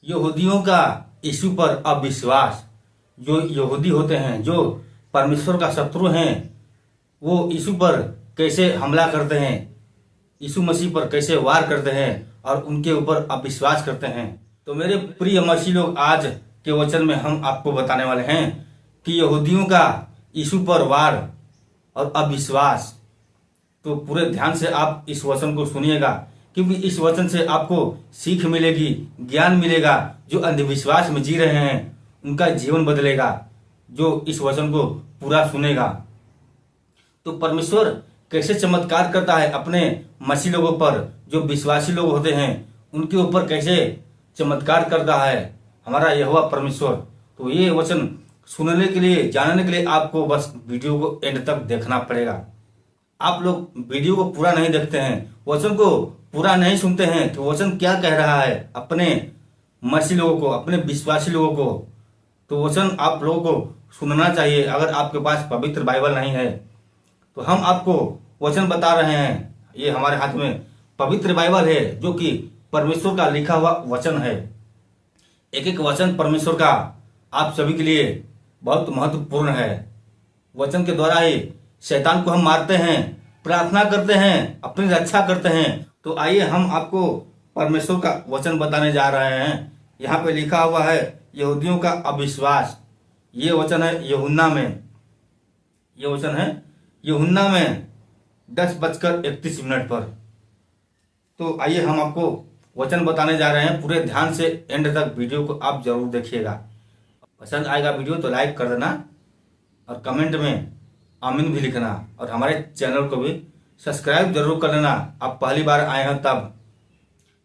यहूदियों का यीशु पर अविश्वास। जो यहूदी होते हैं, जो परमेश्वर का शत्रु हैं, वो यीशु पर कैसे हमला करते हैं, यीशु मसीह पर कैसे वार करते हैं और उनके ऊपर अविश्वास करते हैं। तो मेरे प्रिय मसीह लोग, आज के वचन में हम आपको बताने वाले हैं कि यहूदियों का यीशु पर वार और अविश्वास। तो पूरे ध्यान से आप इस वचन को सुनिएगा, क्योंकि इस वचन से आपको सीख मिलेगी, ज्ञान मिलेगा। जो अंधविश्वास में जी रहे हैं उनका जीवन बदलेगा, जो इस वचन को पूरा सुनेगा। तो परमेश्वर कैसे चमत्कार करता है अपने मसीह लोगों पर, जो विश्वासी लोग होते हैं उनके ऊपर कैसे चमत्कार करता है हमारा यहोवा परमेश्वर। तो ये वचन सुनने के लिए, जानने के लिए आपको बस वीडियो को एंड तक देखना पड़ेगा। आप लोग वीडियो को पूरा नहीं देखते हैं, वचन को पूरा नहीं सुनते हैं, तो वचन क्या कह रहा है अपने मसीह लोगों को, अपने विश्वासी लोगों को। तो वचन आप लोगों को सुनना चाहिए। अगर आपके पास पवित्र बाइबल नहीं है तो हम आपको वचन बता रहे हैं। ये हमारे हाथ में पवित्र बाइबल है, जो कि परमेश्वर का लिखा हुआ वचन है। एक एक वचन परमेश्वर का आप सभी के लिए बहुत महत्वपूर्ण है। वचन के द्वारा ही शैतान को हम मारते हैं, प्रार्थना करते हैं, अपनी रक्षा करते हैं। तो आइए हम आपको परमेश्वर का वचन बताने जा रहे हैं। यहाँ पे लिखा हुआ है यहूदियों का अविश्वास। ये वचन है यूहन्ना में, ये वचन है यूहन्ना में 10:31 पर। तो आइए हम आपको वचन बताने जा रहे हैं। पूरे ध्यान से एंड तक वीडियो को आप जरूर देखिएगा। पसंद आएगा वीडियो तो लाइक कर देना और कमेंट में आमीन भी लिखना, और हमारे चैनल को भी सब्सक्राइब जरूर कर लेना। आप पहली बार आए हैं तब।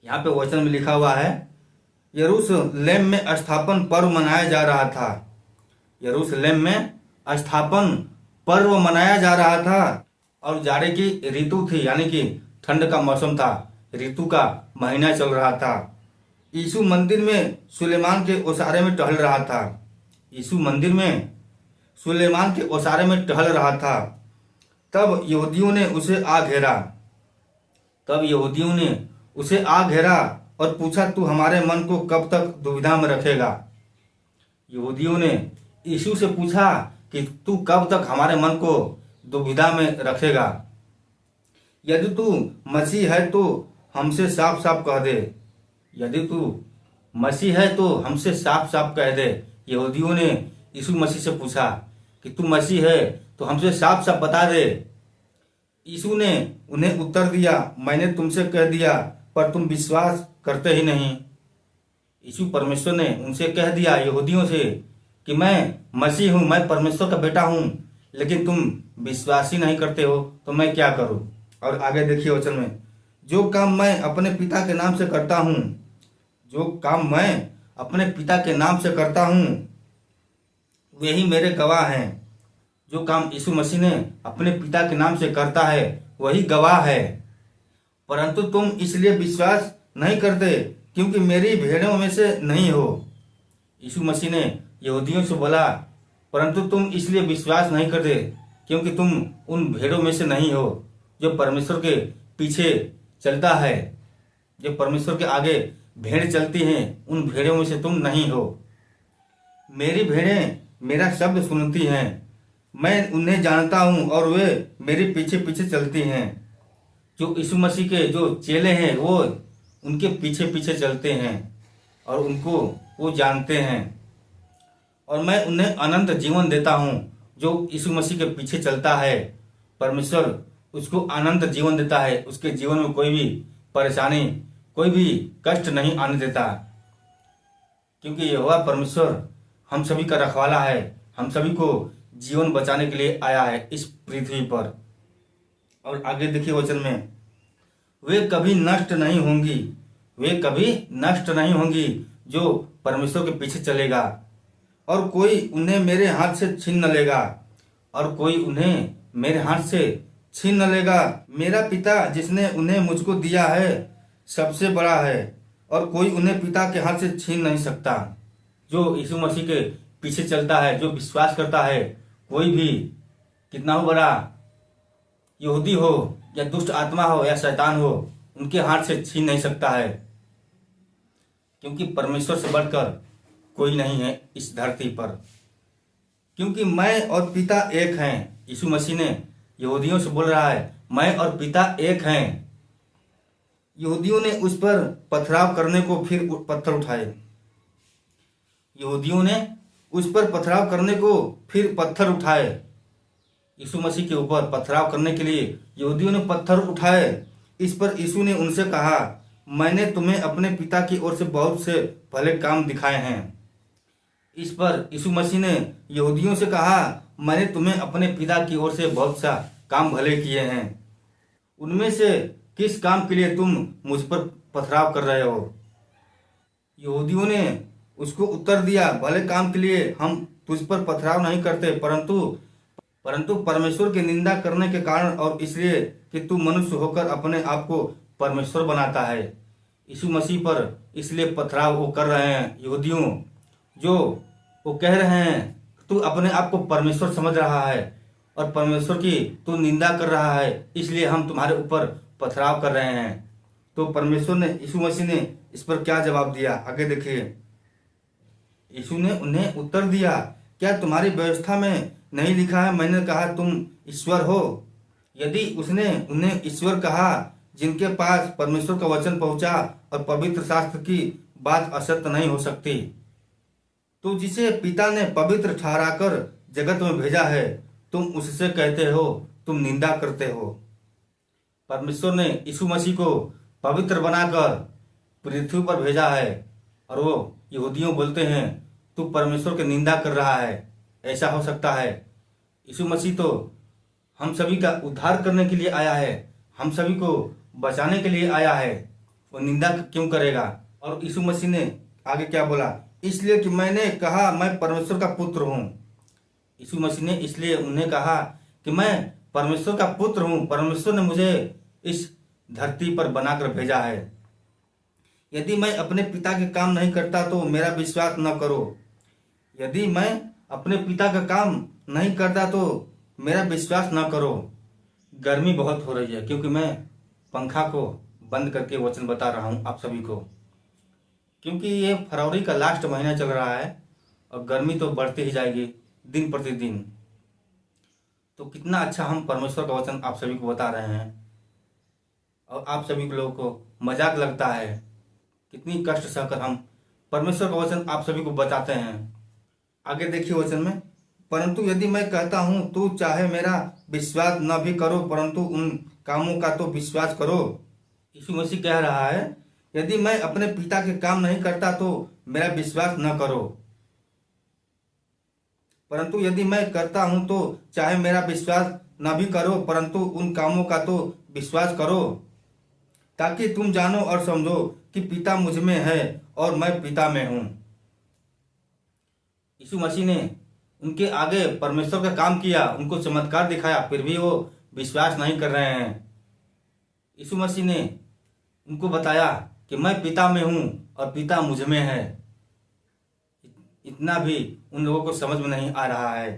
यहाँ पे वचन में लिखा हुआ है यरूशलेम में स्थापन पर्व मनाया जा रहा था। यरूशलेम में स्थापन पर्व मनाया जा रहा था और जाड़े की ऋतु थी, यानी कि ठंड का मौसम था, ऋतु का महीना चल रहा था। यीशु मंदिर में सुलेमान के ओसारे में टहल रहा था। यीशु मंदिर में सुलेमान के ओसारे में टहल रहा था। तब यहूदियों ने उसे आ घेरा। तब यहूदियों ने उसे आ घेरा और पूछा, तू हमारे मन को कब तक दुविधा में रखेगा। यहूदियों ने यीशु से पूछा कि तू कब तक हमारे मन को दुविधा में रखेगा। यदि तू मसीह है तो हमसे साफ साफ कह दे। यदि तू मसीह है तो हमसे साफ साफ कह दे। यहूदियों ने यीशु मसीह से पूछा कि तू मसीह है तो हमसे साफ साफ बता दे। यीशु ने उन्हें उत्तर दिया, मैंने तुमसे कह दिया पर तुम विश्वास करते ही नहीं। यीशु परमेश्वर ने उनसे कह दिया, यहूदियों से, कि मैं मसीह हूँ, मैं परमेश्वर का बेटा हूँ, लेकिन तुम विश्वास ही नहीं करते हो, तो मैं क्या करूँ। और आगे देखिए वचन में, जो काम मैं अपने पिता के नाम से करता हूँ, जो काम मैं अपने पिता के नाम से करता हूँ वही मेरे गवाह हैं। जो काम यीशु मसीह ने अपने पिता के नाम से करता है वही गवाह है। परंतु तुम इसलिए विश्वास नहीं करते क्योंकि मेरी भेड़ों में से नहीं हो। यीशु मसीह ने यहूदियों से बोला, परंतु तुम इसलिए विश्वास नहीं करते क्योंकि तुम उन भेड़ों में से नहीं हो जो परमेश्वर के पीछे चलता है। जो परमेश्वर के आगे भेड़ चलती हैं, उन भेड़ों में से तुम नहीं हो। मेरी भेड़ें मेरा शब्द सुनती हैं, मैं उन्हें जानता हूँ और वे मेरे पीछे पीछे चलती हैं। जो यीशु मसीह के जो चेले हैं वो उनके पीछे पीछे चलते हैं और उनको वो जानते हैं, और मैं उन्हें अनंत जीवन देता हूँ। जो यीशु मसीह के पीछे चलता है, परमेश्वर उसको अनंत जीवन देता है। उसके जीवन में कोई भी परेशानी, कोई भी कष्ट नहीं आने देता, क्योंकि यहोवा परमेश्वर हम सभी का रखवाला है। हम सभी को जीवन बचाने के लिए आया है इस पृथ्वी पर। और आगे देखिए वचन में, वे कभी नष्ट नहीं होंगी, वे कभी नष्ट नहीं होंगी जो परमेश्वर के पीछे चलेगा, और कोई उन्हें मेरे हाथ से छीन न लेगा, और कोई उन्हें मेरे हाथ से छीन न लेगा। मेरा पिता जिसने उन्हें मुझको दिया है सबसे बड़ा है, और कोई उन्हें पिता के हाथ से छीन नहीं सकता। जो यीशु मसीह के पीछे चलता है, जो विश्वास करता है, कोई भी कितना हो बड़ा यहूदी हो या दुष्ट आत्मा हो या शैतान हो, उनके हाथ से छीन नहीं सकता है। क्योंकि परमेश्वर से बढ़कर कोई नहीं है इस धरती पर। क्योंकि मैं और पिता एक हैं। यीशु मसीह ने यहूदियों से बोल रहा है, मैं और पिता एक हैं। यहूदियों ने उस पर पथराव करने को फिर पत्थर उठाए। यहूदियों ने उस पर पथराव करने को फिर पत्थर उठाए। यीशु मसीह के ऊपर पथराव करने के लिए यहूदियों ने पत्थर उठाए। इस पर यीशु ने उनसे कहा, मैंने तुम्हें अपने पिता की ओर से बहुत से भले काम दिखाए हैं। इस पर यीशु मसीह ने यहूदियों से कहा, मैंने तुम्हें अपने पिता की ओर से बहुत सा काम भले किए हैं। उनमें से किस काम के लिए तुम मुझ पर पथराव कर रहे हो? यहूदियों ने उसको उत्तर दिया, भले काम के लिए हम तुझ पर पथराव नहीं करते, परंतु परमेश्वर की निंदा करने के कारण और इसलिए कि तू मनुष्य होकर अपने आप को परमेश्वर बनाता है। यीशु मसीह पर इसलिए पथराव वो कर रहे हैं यहूदियों, जो वो कह रहे हैं तू अपने आप को परमेश्वर समझ रहा है और परमेश्वर की तू निंदा कर रहा है, इसलिए हम तुम्हारे ऊपर पथराव कर रहे हैं। तो परमेश्वर ने, यीशु मसीह ने इस पर क्या जवाब दिया, आगे देखिए। यीशु ने उन्हें उत्तर दिया, क्या तुम्हारी व्यवस्था में नहीं लिखा है, मैंने कहा तुम ईश्वर हो? यदि उसने उन्हें ईश्वर कहा जिनके पास परमेश्वर का वचन पहुंचा और पवित्र शास्त्र की बात असत्य नहीं हो सकती, तो जिसे पिता ने पवित्र ठहराकर जगत में भेजा है, तुम उससे कहते हो तुम निंदा करते हो। परमेश्वर ने यीशु मसीह को पवित्र बनाकर पृथ्वी पर भेजा है और वो यहूदियों बोलते हैं तू परमेश्वर की निंदा कर रहा है। ऐसा हो सकता है? यीशु मसीह तो हम सभी का उद्धार करने के लिए आया है, हम सभी को बचाने के लिए आया है, वो निंदा क्यों करेगा? और यीशु मसीह ने आगे क्या बोला, इसलिए कि मैंने कहा मैं परमेश्वर का पुत्र हूँ। यीशु मसीह ने इसलिए उन्हें कहा कि मैं परमेश्वर का पुत्र हूँ, परमेश्वर ने मुझे इस धरती पर बनाकर भेजा है। यदि मैं अपने पिता के काम नहीं करता तो मेरा विश्वास न करो। यदि मैं अपने पिता का काम नहीं करता तो मेरा विश्वास न करो। गर्मी बहुत हो रही है क्योंकि मैं पंखा को बंद करके वचन बता रहा हूँ आप सभी को, क्योंकि ये फरवरी का लास्ट महीना चल रहा है और गर्मी तो बढ़ती ही जाएगी दिन प्रतिदिन। तो कितना अच्छा हम परमेश्वर का वचन आप सभी को बता रहे हैं और आप सभी लोगों को मजाक लगता है। कितनी कष्ट सहकर हम परमेश्वर का वचन आप सभी को बताते हैं। आगे देखिए वचन में, परंतु यदि मैं कहता हूं तू चाहे मेरा विश्वास न भी करो परंतु उन कामों का तो विश्वास करो। यीशु मसीह कह रहा है यदि मैं अपने पिता के काम नहीं करता तो मेरा विश्वास न करो, परंतु यदि मैं करता हूं तो चाहे मेरा विश्वास न भी करो परंतु उन कामों का तो विश्वास करो, ताकि तुम जानो और समझो कि पिता मुझ में है और मैं पिता में हूं। यीशु मसीह ने उनके आगे परमेश्वर का काम किया, उनको चमत्कार दिखाया, फिर भी वो विश्वास नहीं कर रहे हैं। यीशु मसीह ने उनको बताया कि मैं पिता में हूं और पिता मुझ में है। इतना भी उन लोगों को समझ में नहीं आ रहा है।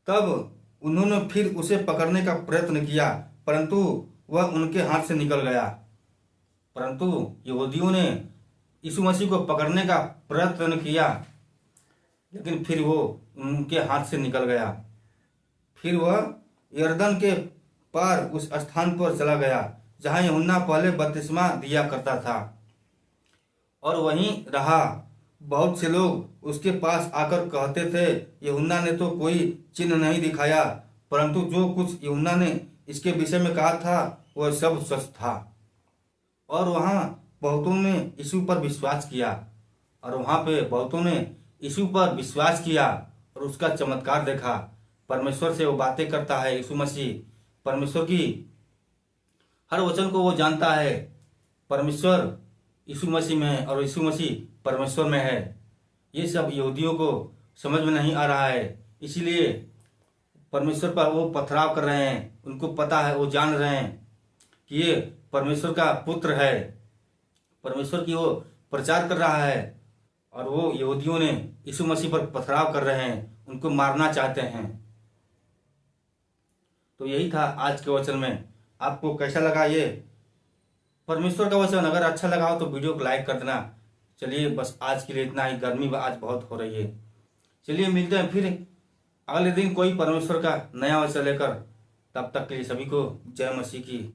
तब उन्होंने फिर उसे पकड़ने का प्रयत्न किया परंतु वह उनके हाथ से निकल गया। परंतु यहूदियों ने यीशु मसीह को पकड़ने का प्रयत्न किया लेकिन फिर वो उनके हाथ से निकल गया। फिर वह यरदन के पार उस स्थान पर चला गया जहां यूहन्ना पहले बपतिस्मा दिया करता था और वहीं रहा। बहुत से लोग उसके पास आकर कहते थे, यूहन्ना ने तो कोई चिन्ह नहीं दिखाया, परंतु जो कुछ यूहन्ना ने इसके विषय में कहा था वह सब सच था। और वहां बहुतों ने यीशु पर विश्वास किया यीशु पर विश्वास किया और उसका चमत्कार देखा। परमेश्वर से वो बातें करता है यीशु मसीह, परमेश्वर की हर वचन को वो जानता है। परमेश्वर यीशु मसीह में है और यीशु मसीह परमेश्वर में है। ये सब यहूदियों को समझ में नहीं आ रहा है, इसीलिए परमेश्वर पर वो पथराव कर रहे हैं। उनको पता है, वो जान रहे हैं कि ये परमेश्वर का पुत्र है, परमेश्वर की वो प्रचार कर रहा है और वो यहूदियों ने यीशु मसीह पर पथराव कर रहे हैं, उनको मारना चाहते हैं। तो यही था आज के वचन में। आपको कैसा लगा ये परमेश्वर का वचन? अगर अच्छा लगा हो तो वीडियो को लाइक कर देना, चलिए बस आज के लिए इतना ही, गर्मी आज बहुत हो रही है। चलिए मिलते हैं फिर अगले दिन कोई परमेश्वर का नया वचन लेकर। तब तक के लिए सभी को जय मसीह की।